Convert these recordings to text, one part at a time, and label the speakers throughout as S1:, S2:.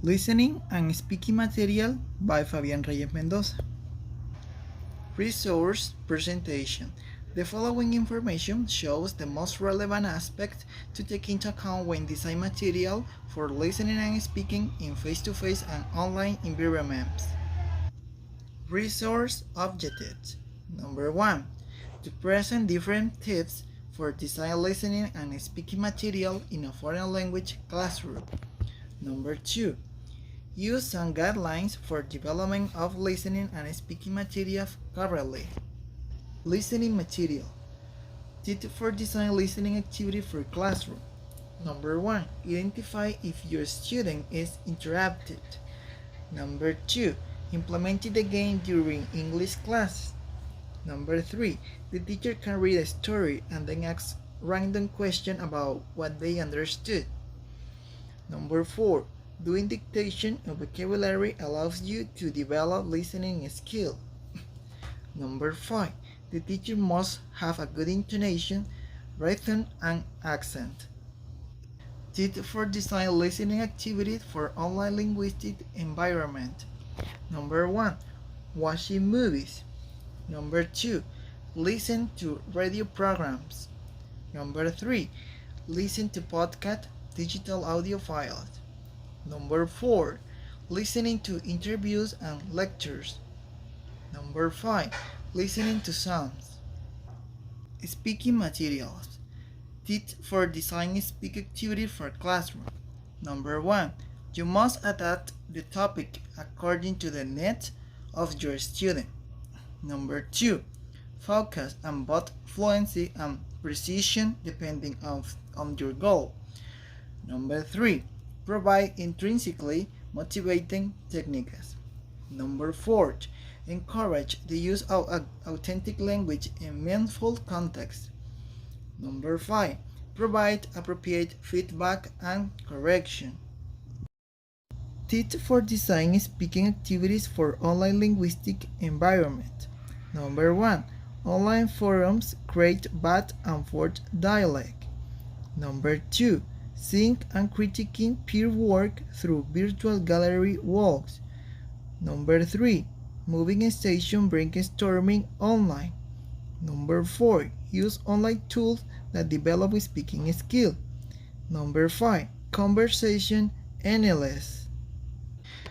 S1: Listening and Speaking Material by Fabian Reyes Mendoza. Resource presentation. The following information shows the most relevant aspects to take into account when designing material for listening and speaking in face-to-face and online environments. Resource objectives. Number 1. To present different tips for design listening and speaking material in a foreign language classroom. Number 2. Use some guidelines for development of listening and speaking material correctly. Listening material. Tips for design listening activity for classroom. Number 1. Identify if your student is interrupted. Number 2. Implement it again during English class. Number 3. The teacher can read a story and then ask random questions about what they understood. Number 4. Doing dictation of vocabulary allows you to develop listening skill. Number 5. The teacher must have a good intonation, rhythm, and accent. Tips for design listening activities for online linguistic environment. Number 1. Watching movies. Number 2. Listen to radio programs. Number 3. Listen to podcast, digital audio files. Number 4. Listening to interviews and lectures. Number 5. Listening to sounds. Speaking materials. Tips for designing speak activity for classroom. Number 1. You must adapt the topic according to the needs of your student. Number 2. Focus on both fluency and precision depending on your goal. Number 3. Provide intrinsically motivating techniques. Number 4. Encourage the use of authentic language in meaningful context. Number 5. Provide appropriate feedback and correction. Tips for designing speaking activities for online linguistic environment. Number 1. Online forums create back and forth dialogue. Number 2. Sync and critiquing peer work through virtual gallery walks. Number 3. Moving station brainstorming online. Number 4. Use online tools that develop speaking skill. Number 5. Conversation NLS.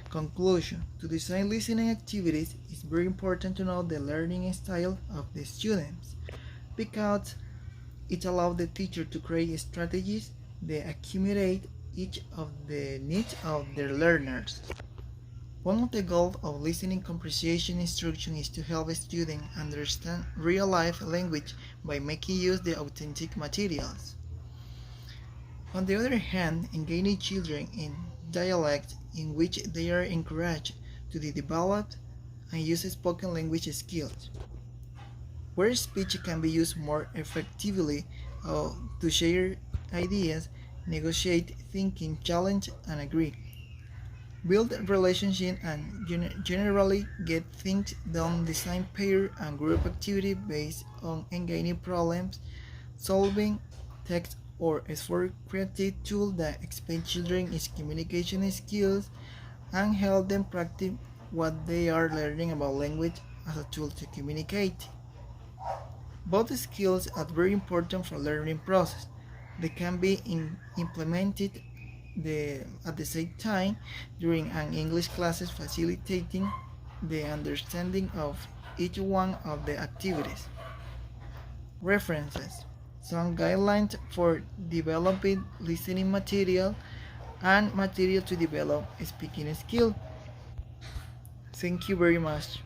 S1: Conclusion. To design listening activities, it's very important to know the learning style of the students because it allows the teacher to create strategies that accommodate each of the needs of their learners. One of the goals of listening comprehension instruction is to help a student understand real-life language by making use of the authentic materials. On the other hand, engaging children in dialect in which they are encouraged to develop and use spoken language skills, where speech can be used more effectively to share ideas, negotiate, thinking, challenge, and agree, build relationships, and generally get things done. Design pair and group activity based on engaging problems, solving text or for creative tool that expand children's communication skills and help them practice what they are learning about language as a tool to communicate. Both skills are very important for learning process. They can be implemented at the same time during an English classes, facilitating the understanding of each one of the activities. References. Some guidelines for developing listening material and material to develop speaking skill. Thank you very much.